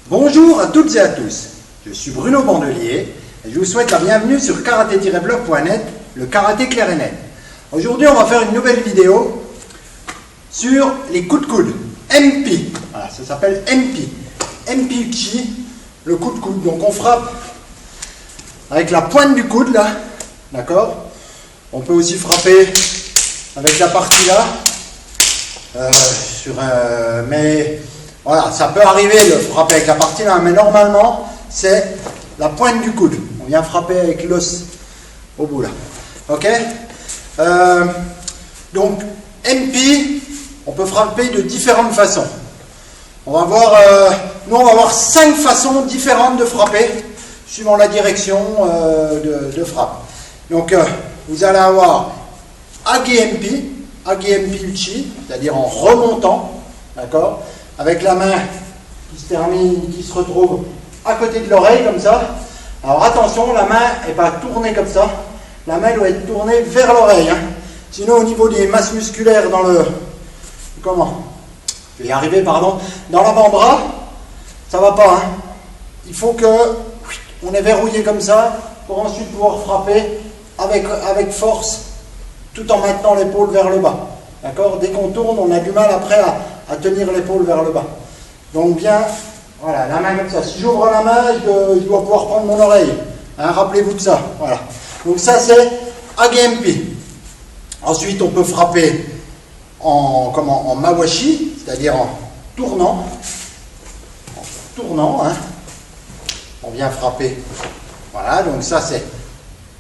Bonjour à toutes et à tous, je suis Bruno Bandelier et je vous souhaite la bienvenue sur karaté-blog.net, le karaté clair et net. Aujourd'hui on va faire une nouvelle vidéo sur les coups de coude, MP, voilà, ça s'appelle MP, MP Uchi, le coup de coude. Donc on frappe avec la pointe du coude là, d'accord. On peut aussi frapper avec la partie là, mais voilà, ça peut arriver de frapper avec la partie là, mais normalement c'est la pointe du coude. On vient frapper avec l'os au bout là, ok. Donc MP, on peut frapper de différentes façons. On va voir, nous on va voir 5 façons différentes de frapper suivant la direction de frappe. Donc vous allez avoir Age MP Uchi, c'est-à-dire en remontant, d'accord, avec la main qui se termine, qui se retrouve à côté de l'oreille comme ça. Alors attention, la main n'est pas tournée comme ça, la main doit être tournée vers l'oreille, hein. Sinon au niveau des masses musculaires dans le, je vais y arriver, pardon, dans l'avant-bras, ça va pas, hein. Il faut que on est verrouillé comme ça pour ensuite pouvoir frapper avec force tout en maintenant l'épaule vers le bas, d'accord. Dès qu'on tourne, on a du mal après à tenir l'épaule vers le bas. Donc bien, voilà, la main comme ça. Si j'ouvre la main, je dois pouvoir prendre mon oreille, hein, rappelez-vous de ça, voilà. Donc ça c'est Age MP. Ensuite on peut frapper en mawashi, c'est-à-dire en tournant, hein. On vient frapper, voilà, donc ça c'est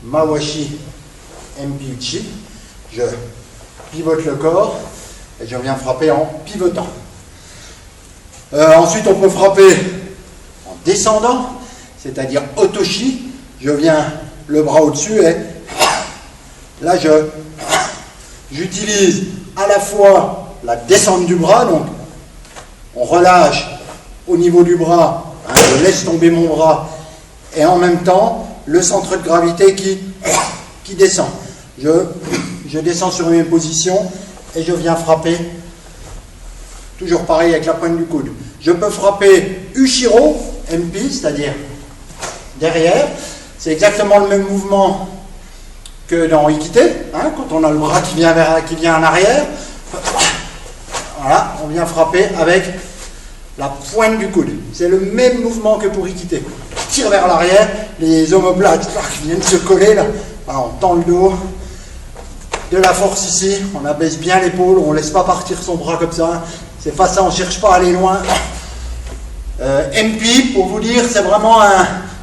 mawashi MP Uchi. Je pivote le corps et je viens frapper en pivotant. Ensuite on peut frapper en descendant, c'est-à-dire otoshi. Je viens le bras au-dessus et là j'utilise à la fois la descente du bras, donc on relâche au niveau du bras, hein, je laisse tomber mon bras, et en même temps le centre de gravité qui descend. Je descends sur mes positions et je viens frapper, toujours pareil avec la pointe du coude. Je peux frapper Ushiro MP, c'est-à-dire derrière. C'est exactement le même mouvement que dans Ikite, hein, quand on a le bras qui vient en arrière. Voilà, on vient frapper avec la pointe du coude. C'est le même mouvement que pour Ikite. On tire vers l'arrière, les omoplates qui viennent se coller là. Voilà, on tend le dos, de la force ici, on abaisse bien l'épaule, on ne laisse pas partir son bras comme ça. C'est pas ça, on ne cherche pas à aller loin. MP, pour vous dire, c'est vraiment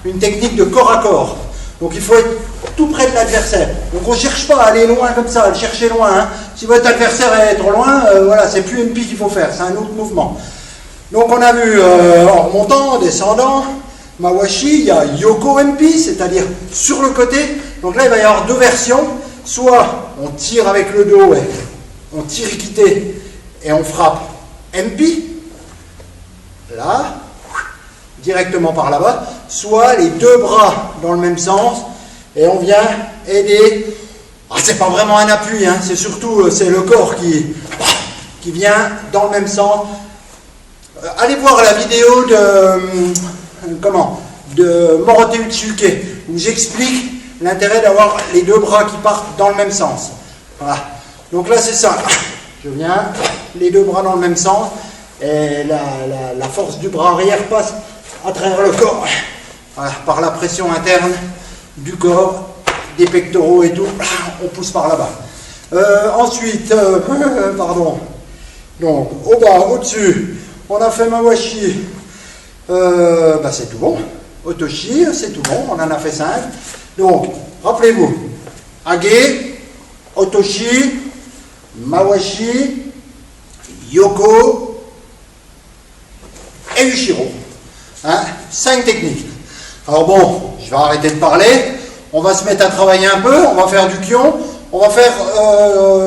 une technique de corps à corps. Donc il faut être tout près de l'adversaire. Donc on ne cherche pas à aller loin comme ça, à le chercher loin, hein. Si votre adversaire est trop loin, voilà, c'est plus MP qu'il faut faire, c'est un autre mouvement. Donc on a vu en remontant, en descendant, mawashi, il y a Yoko MP, c'est-à-dire sur le côté. Donc là il va y avoir 2 versions. Soit on tire avec le dos, et on tire Ikite et on frappe MP, là, directement par là-bas, soit les 2 bras dans le même sens et on vient aider. Ah, c'est pas vraiment un appui, hein, c'est surtout c'est le corps qui vient dans le même sens. Allez voir la vidéo de Morote Utsuke où j'explique l'intérêt d'avoir les 2 bras qui partent dans le même sens. Voilà. Donc là c'est ça. Je viens, les 2 bras dans le même sens et la force du bras arrière passe à travers le corps. Voilà. Par la pression interne du corps, des pectoraux et tout, on pousse par là-bas. Ensuite, pardon. Donc au bas, au-dessus, on a fait mawashi. C'est tout bon. Otoshi, c'est tout bon. On en a fait 5. Donc, rappelez-vous, Age, Otoshi, Mawashi, Yoko et Ushiro. Hein, 5 techniques. Alors bon, je vais arrêter de parler. On va se mettre à travailler un peu. On va faire du kion. On va faire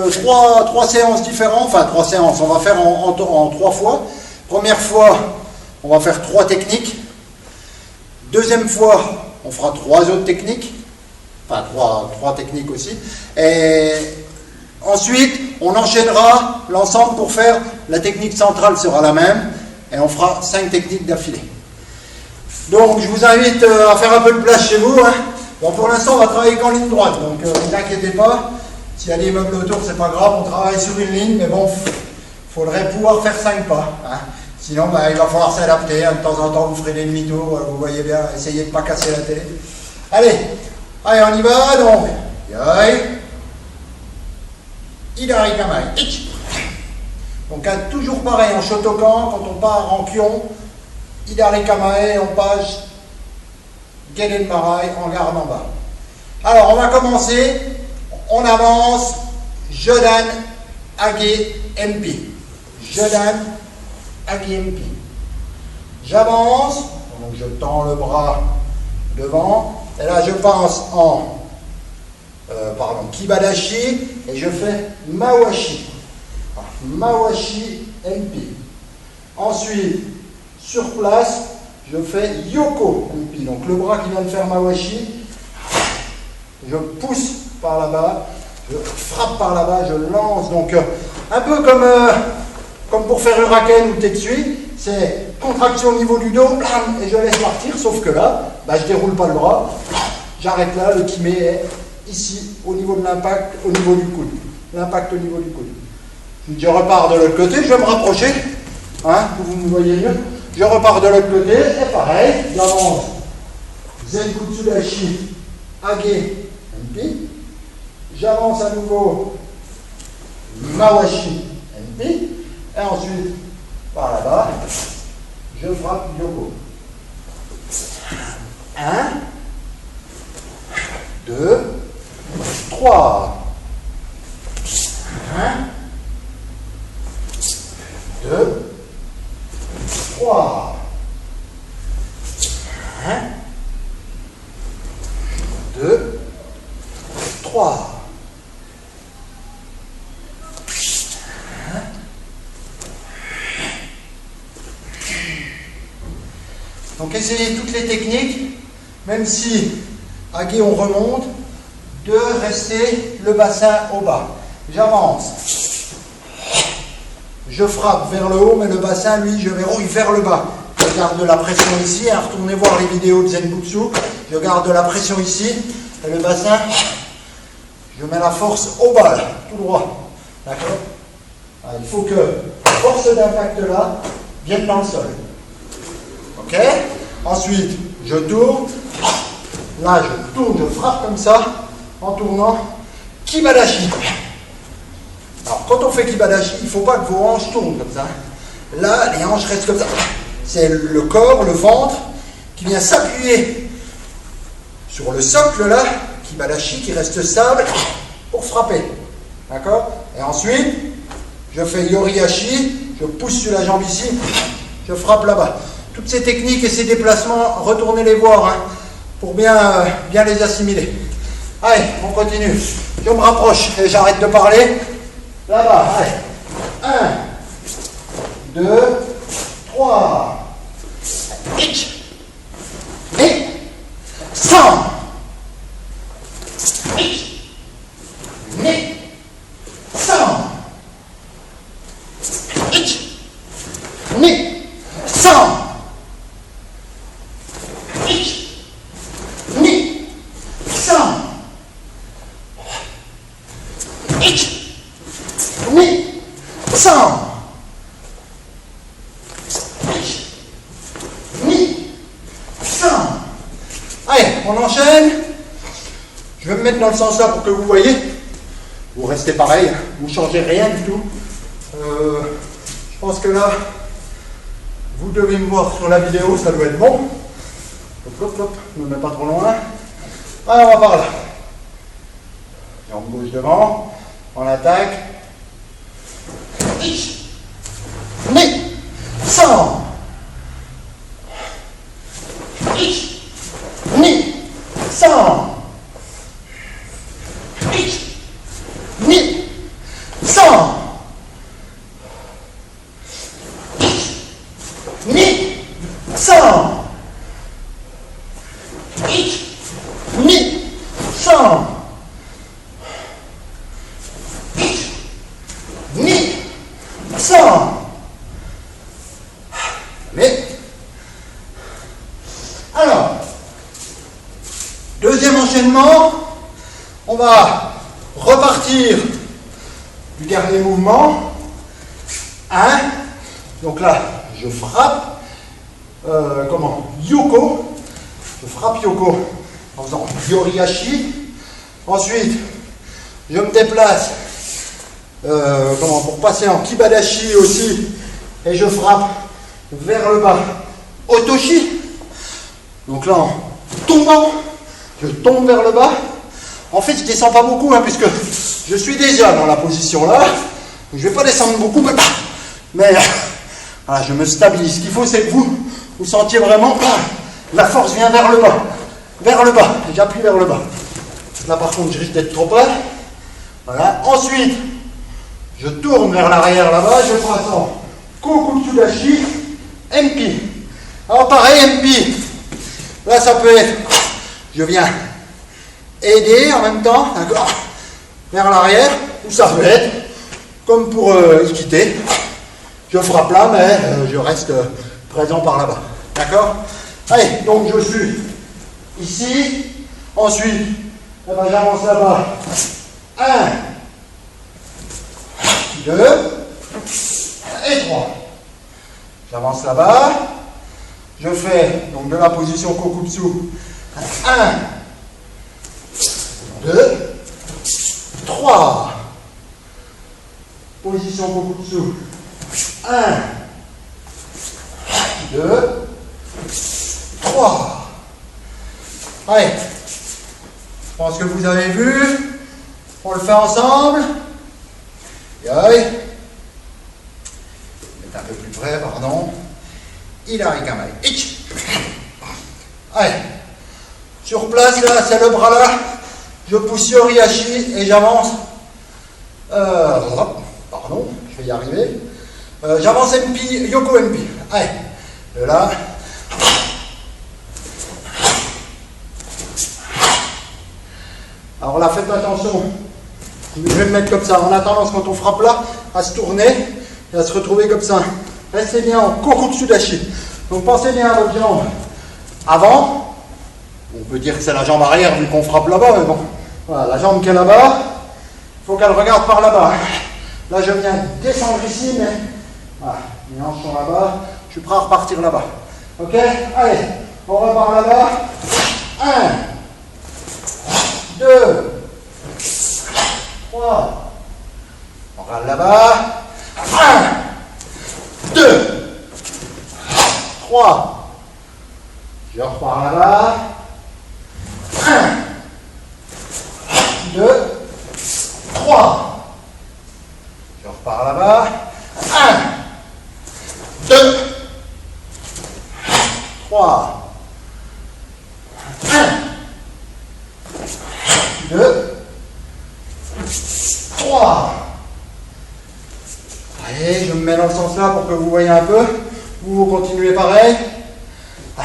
3 séances différentes. Enfin, 3 séances. On va faire en 3 fois. Première fois, on va faire 3 techniques. Deuxième fois, on fera 3 autres techniques, enfin 3 techniques aussi, et ensuite on enchaînera l'ensemble pour faire, la technique centrale sera la même, et on fera 5 techniques d'affilée. Donc je vous invite à faire un peu de place chez vous. Hein. Bon, pour l'instant on va travailler qu'en ligne droite, donc ne vous inquiétez pas. S'il y a des meubles autour, c'est pas grave, on travaille sur une ligne, mais bon, il faudrait pouvoir faire 5 pas. Hein. Sinon, il va falloir s'adapter. Hein. De temps en temps, vous ferez des demi-tours, vous voyez bien, essayez de ne pas casser la télé. Allez, on y va donc. Yoi. Hidari Kamae. Ich. Donc toujours pareil en Shotokan, quand on part en Kion, Hidari Kamae, on passe Geden Marai en garde en bas. Alors on va commencer, on avance, Jodan Age MP. Jodan Age MP. J'avance, donc je tends le bras devant, et là je passe en Kibadashi et je fais Mawashi. Mawashi MP. Ensuite, sur place, je fais Yoko MP. Donc le bras qui vient de faire Mawashi, je pousse par là-bas, je frappe par là-bas, je lance. Donc un peu comme pour faire Uraken ou Tetsui, c'est contraction au niveau du dos et je laisse partir. Sauf que là, je déroule pas le bras, j'arrête là, le kime est ici au niveau de l'impact, au niveau du coude. L'impact au niveau du coude. Je repars de l'autre côté, je vais me rapprocher, hein, pour que vous me voyez mieux. Je repars de l'autre côté, et pareil, j'avance. Zenkutsudashi, Age, MP. J'avance à nouveau, Mawashi, MP. Et ensuite, par là-bas, je frappe Yoko. 1, 2, 3. 1, 2, 3. 1, 2, 3. 1. Donc essayez toutes les techniques, même si à gué on remonte, de rester le bassin au bas. J'avance. Je frappe vers le haut, mais le bassin, lui, je verrouille vers le bas. Je garde de la pression ici. Hein, retournez voir les vidéos de Zenbutsu. Je garde de la pression ici. Et le bassin, je mets la force au bas, là, tout droit. D'accord? Il faut que la force d'impact là vienne dans le sol. Ok? Ensuite, je tourne. Là, je tourne, je frappe comme ça, en tournant. Kibadashi. Alors, quand on fait Kibadashi, il ne faut pas que vos hanches tournent comme ça. Là, les hanches restent comme ça. C'est le corps, le ventre, qui vient s'appuyer sur le socle là, Kibadashi, qui reste stable pour frapper. D'accord? Et ensuite, je fais Yoriashi, je pousse sur la jambe ici, je frappe là-bas. Toutes ces techniques et ces déplacements, retournez les voir hein, pour bien les assimiler. Allez, on continue. Je me rapproche et j'arrête de parler. Là-bas, allez. 1, 2, 3. Ich. Et. 100. Ich. Et. 100. Ich. Et. 100. Ich. Et. 100. Ich. Ni 100. Ni 100. Allez, on enchaîne. Je vais me mettre dans le sens là pour que vous voyez. Vous restez pareil, vous ne changez rien du tout. Je pense que là, vous devez me voir sur la vidéo, ça doit être bon. Hop, hop, hop, ne me mets pas trop loin. Allez, on va par là. Jambe gauche devant, on attaque. Ich. Ni 100. Ich. Ni 100. Ich. Ni 100. Ich. Ni 100. Ich. Ni 100. Ich. Ni 100. enchaînement, on va repartir du dernier mouvement. 1. Donc là, je frappe. Yoko. Je frappe Yoko en faisant Yoriashi. Ensuite, je me déplace pour passer en Kibadashi aussi. Et je frappe vers le bas. Otoshi. Donc là, en tombant, je tombe vers le bas. En fait, je ne descends pas beaucoup, puisque je suis déjà dans la position là. Je ne vais pas descendre beaucoup, mais voilà, je me stabilise. Ce qu'il faut, c'est que vous sentiez vraiment la force vient vers le bas. Vers le bas. J'appuie vers le bas. Là, par contre, je risque d'être trop près. Voilà. Ensuite, je tourne vers l'arrière là-bas. Je passe en Kokutsudashi, MP. Alors, pareil, MP. Là, ça peut être, je viens aider en même temps, d'accord, vers l'arrière, ou ça peut être, comme pour Ikite, je frappe là, mais je reste présent par là-bas, d'accord. Allez, donc je suis ici, ensuite, j'avance là-bas, 1, 2, et 3. J'avance là-bas. Je fais donc de la position Kokutsu 1, 2, 3. Position Kokutsu 1, 2, 3. Allez, je pense que vous avez vu. On le fait ensemble. Aïe. Un peu plus près, pardon. Hilarikamai. Allez. Sur place, là, c'est le bras là. Je pousse Yoriashi et j'avance. Pardon, je vais y arriver. J'avance MP, Yoko MP. Allez. Et là. Alors là, faites attention. Je vais me mettre comme ça. On a tendance, quand on frappe là, à se tourner et à se retrouver comme ça. Restez bien en Kokutsudashi. Donc pensez bien à votre jambe avant. On peut dire que c'est la jambe arrière vu qu'on frappe là-bas, mais bon. Voilà, la jambe qui est là-bas, il faut qu'elle regarde par là-bas. Là, je viens descendre ici, mais voilà, mes hanches sont là-bas. Je suis prêt à repartir là-bas. Ok? Allez, on repart là-bas. 1, 2, 3. On râle là-bas. 1, 2, 3. Je repars là-bas. 1, 2, 3. Je repars là-bas. 1, 2, 3. 1, 2, 3. Allez, je me mets dans le sens là pour que vous voyez un peu. Vous continuez pareil. 1.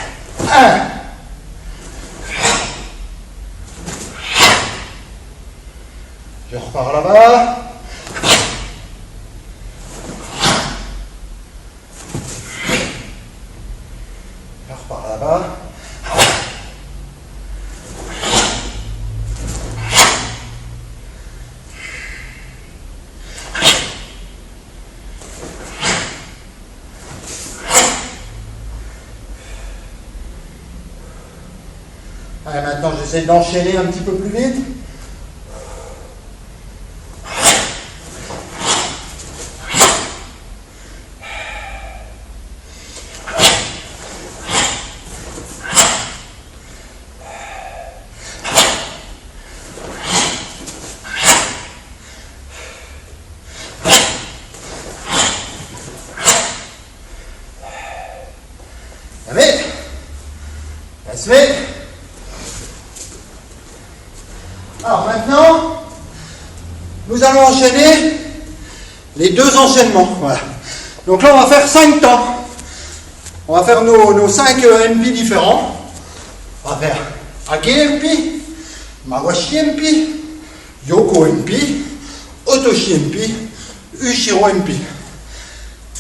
Je repars là-bas. Je repars là-bas. Allez, maintenant j'essaie d'enchaîner un petit peu plus vite. Allez, laisse-le. Alors maintenant, nous allons enchaîner les deux enchaînements. Voilà. Donc là, on va faire 5 temps. On va faire nos 5 MP différents. On va faire Age MP, Mawashi MP, Yoko MP, Otoshi MP, Ushiro MP.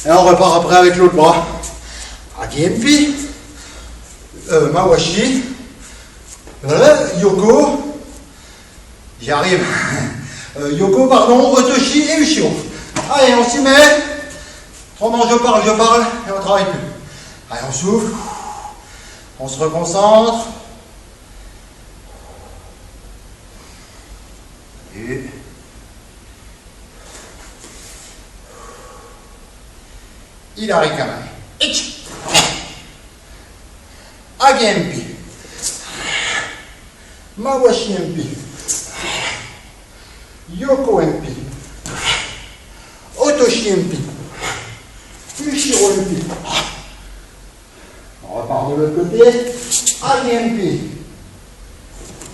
Et on repart après avec l'autre bras. Age MP, Mawashi, Yoko, J'y arrive. Yoko, pardon, Otoshi et Ushiro. Allez, on s'y met. Autrement, je parle, et on ne travaille plus. Allez, on souffle. On se reconcentre. Et... il arrive quand même. Ich. Agempi. Mawashi MP. Yoko MP. Otoshi MP. Ushiro MP. On repart de l'autre côté. Agempi.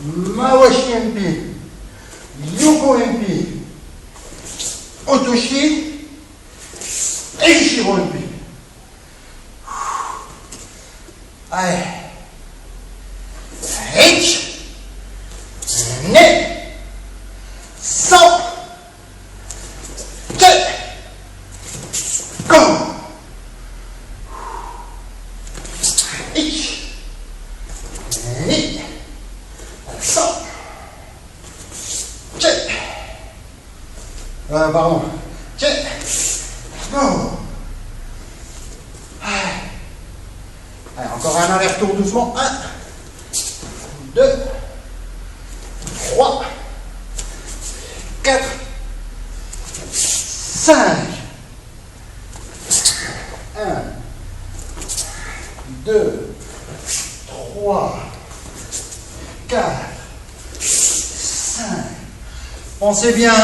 Mawashi MP. Yoko MP. Otoshi. Et Ushiro MP. Allez. H. Ne. Sans. Que. Go. H. Ne. Sans. Que. Pardon. Que. Go. Allez, encore un aller-retour doucement. 1, 2, 3, 4, 5. 1, 2, 3, 4, 5. Pensez bien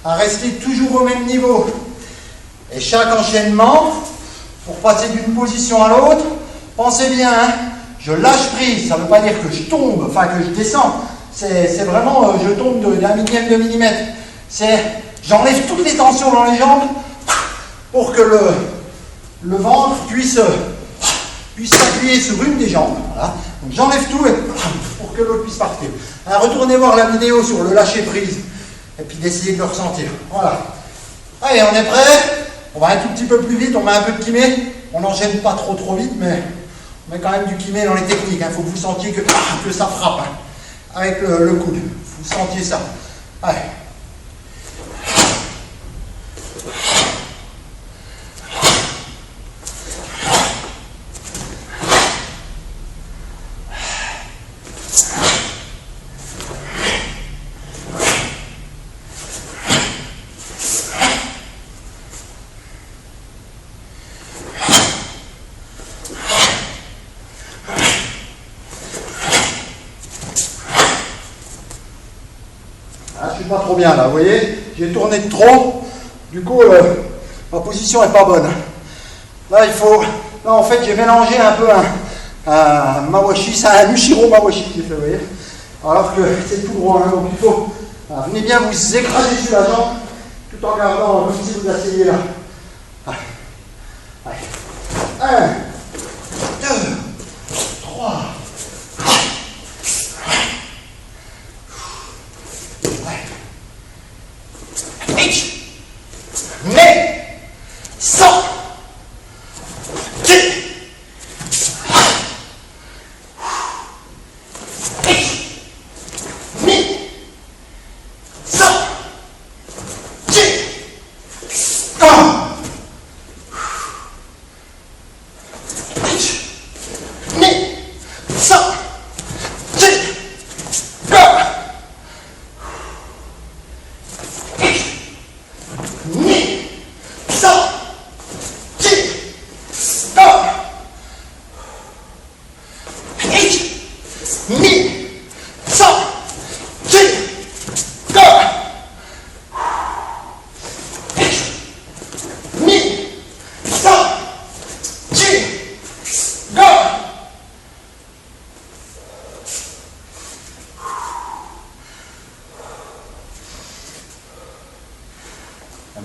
à rester toujours au même niveau. Et chaque enchaînement, pour passer d'une position à l'autre, pensez bien, hein, je lâche prise, ça ne veut pas dire que je tombe, enfin que je descends, c'est vraiment, je tombe d'un millième de millimètre. J'enlève toutes les tensions dans les jambes pour que le ventre puisse s'appuyer sur une des jambes. Voilà. Donc j'enlève tout pour que l'autre puisse partir. Alors, retournez voir la vidéo sur le lâcher prise et puis d'essayer de le ressentir. Voilà. Allez, on est prêt? On va un tout petit peu plus vite, on met un peu de kiné. On n'enchaîne pas trop vite, mais on met quand même du kiné dans les techniques. Il faut que vous sentiez que ça frappe hein, avec le coude. Vous sentiez ça. Allez. Je suis pas trop bien là, vous voyez, j'ai tourné de trop, du coup ma position est pas bonne. Là en fait j'ai mélangé un peu un Mawashi, c'est un Ushiro Mawashi que j'ai fait, vous voyez, alors que c'est tout droit, hein, donc il faut, venez bien vous écraser sur la jambe, tout en gardant comme si vous asseyez là. Allez. 1, 2, 3. Mais sans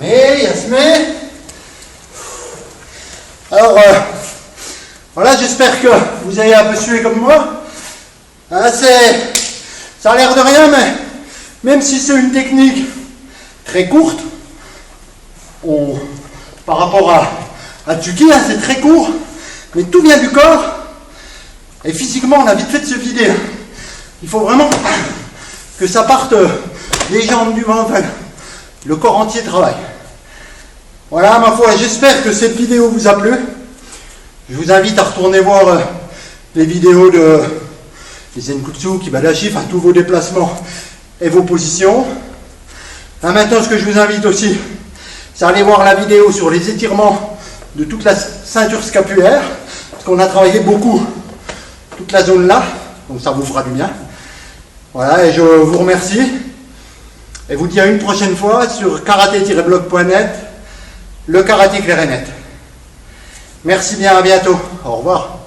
Mais Yasmé. Alors voilà, j'espère que vous avez un peu sué comme moi. Ça a l'air de rien, mais même si c'est une technique très courte, par rapport à Tsuki, hein, c'est très court, mais tout vient du corps. Et physiquement, on a vite fait de se vider. Il faut vraiment que ça parte les jambes du ventre, le corps entier travaille. Voilà, ma foi, j'espère que cette vidéo vous a plu. Je vous invite à retourner voir les vidéos de Zenkutsu, Kibadashi, enfin tous vos déplacements et vos positions. Là, maintenant, ce que je vous invite aussi, c'est aller voir la vidéo sur les étirements de toute la ceinture scapulaire, parce qu'on a travaillé beaucoup toute la zone là, donc ça vous fera du bien. Voilà, et je vous remercie et vous dis à une prochaine fois sur karaté-blog.net, le karaté clair et net. Merci bien, à bientôt, au revoir.